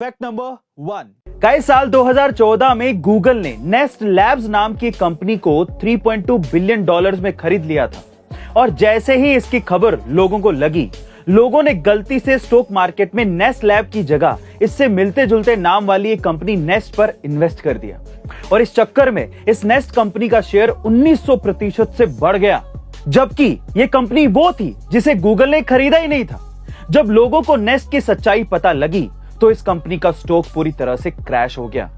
Fact number 1 कई साल 2014 में गूगल ने नेस्ट लैब्स नाम की कंपनी को 3.2 बिलियन डॉलर्स में खरीद लिया था और जैसे ही इसकी खबर लोगों को लगी, लोगों ने गलती से स्टॉक मार्केट में नेस्ट लैब की जगह इससे मिलते जुलते नाम वाली एक कंपनी नेस्ट पर इन्वेस्ट कर दिया और इस चक्कर में इस नेस्ट कंपनी का शेयर 1900% से बढ़ गया, जबकि यह कंपनी वो थी जिसे गूगल ने खरीदा ही नहीं था। जब लोगों को नेस्ट की सच्चाई पता लगी तो इस कंपनी का स्टॉक पूरी तरह से क्रैश हो गया,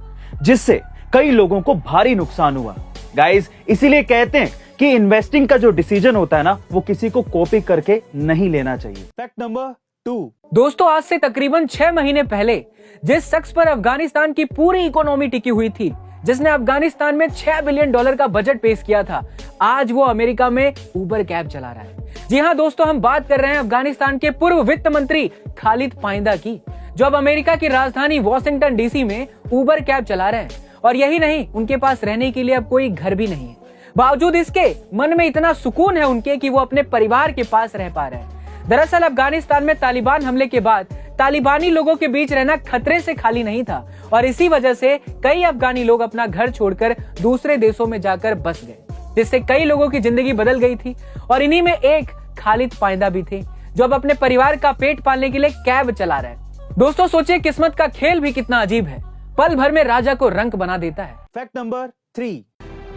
जिससे कई लोगों को भारी नुकसान हुआ। गाइस, इसीलिए कहते हैं कि इन्वेस्टिंग का जो डिसीजन होता है ना, वो किसी को कॉपी करके नहीं लेना चाहिए। फैक्ट नंबर 2 दोस्तों, आज से तकरीबन 6 महीने पहले जिस शख्स पर अफगानिस्तान की पूरी इकोनॉमी टिकी हुई थी, जिसने अफगानिस्तान में $6 बिलियन का बजट पेश किया था, आज वो अमेरिका में उबर कैब चला रहा है। जी हाँ दोस्तों, हम बात कर रहे हैं अफगानिस्तान के पूर्व वित्त मंत्री खालिद पाइंदा की, जो अब अमेरिका की राजधानी वॉशिंगटन डीसी में उबर कैब चला रहे हैं। और यही नहीं, उनके पास रहने के लिए अब कोई घर भी नहीं है। बावजूद इसके मन में इतना सुकून है उनके कि वो अपने परिवार के पास रह पा रहे हैं। दरअसल अफगानिस्तान में तालिबान हमले के बाद तालिबानी लोगों के बीच रहना खतरे से खाली नहीं था और इसी वजह से कई अफगानी लोग अपना घर छोड़कर दूसरे देशों में जाकर बस गए, जिससे कई लोगों की जिंदगी बदल गई थी। और इन्हीं में एक खालिद पाइंदा भी थे, जो अब अपने परिवार का पेट पालने के लिए कैब चला रहे हैं। दोस्तों, सोचिए किस्मत का खेल भी कितना अजीब है, पल भर में राजा को रंक बना देता है। फैक्ट नंबर 3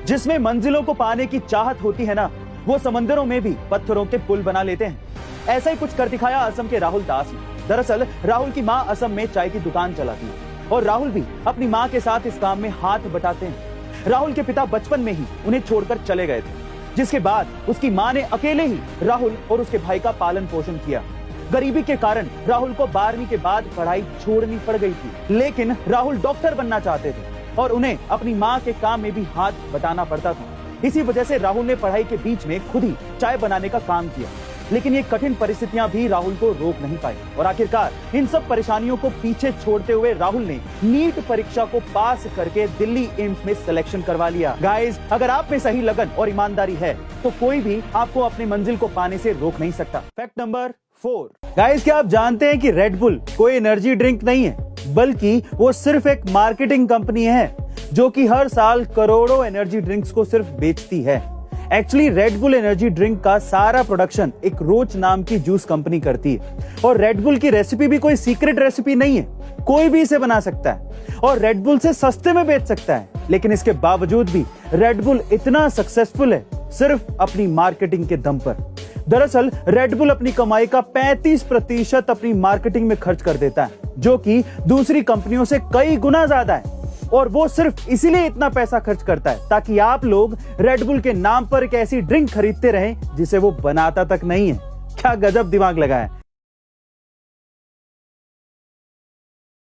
जिसमें मंजिलों को पाने की चाहत होती है ना, वो समंदरों में भी पत्थरों के पुल बना लेते हैं। ऐसा ही कुछ कर दिखाया असम के राहुल दास ने। दरअसल राहुल की माँ असम में चाय की दुकान चलाती है और राहुल भी अपनी माँ के साथ इस काम में हाथ बटाते हैं। राहुल के पिता बचपन में ही उन्हें छोड़कर चले गए थे, जिसके बाद उसकी माँ ने अकेले ही राहुल और उसके भाई का पालन पोषण किया। गरीबी के कारण राहुल को 12वीं के बाद पढ़ाई छोड़नी पड़ गई थी, लेकिन राहुल डॉक्टर बनना चाहते थे और उन्हें अपनी माँ के काम में भी हाथ बटाना पड़ता था। इसी वजह से राहुल ने पढ़ाई के बीच में खुद ही चाय बनाने का काम किया, लेकिन ये कठिन परिस्थितियां भी राहुल को रोक नहीं पाई और आखिरकार इन सब परेशानियों को पीछे छोड़ते हुए राहुल ने नीट परीक्षा को पास करके दिल्ली एम्स में सिलेक्शन करवा लिया। गाइस, अगर आप में सही लगन और ईमानदारी है तो कोई भी आपको अपनी मंजिल को पाने से रोक नहीं सकता। फैक्ट नंबर 4 गाइस, क्या आप जानते हैं कि रेड बुल कोई एनर्जी ड्रिंक नहीं है, बल्कि वो सिर्फ एक मार्केटिंग कंपनी है जो कि हर साल करोड़ों एनर्जी ड्रिंक्स को सिर्फ बेचती है। Actually red bull energy drink का सारा प्रोडक्शन एक रोच नाम की जूस कंपनी करती है और रेड बुल की रेसिपी भी कोई सीक्रेट रेसिपी नहीं है, कोई भी इसे बना सकता है और रेड बुल से सस्ते में बेच सकता है। लेकिन इसके बावजूद भी रेड बुल इतना सक्सेसफुल है सिर्फ अपनी मार्केटिंग के दम पर। दरअसल रेड बुल अपनी कमाई का 35% अपनी मार्केटिंग में खर्च कर देता है, जो कि दूसरी कंपनियों से कई गुना ज्यादा है। और वो सिर्फ इसीलिए इतना पैसा खर्च करता है ताकि आप लोग रेड बुल के नाम पर एक ऐसी ड्रिंक खरीदते रहें जिसे वो बनाता तक नहीं है। क्या गजब दिमाग लगाया है।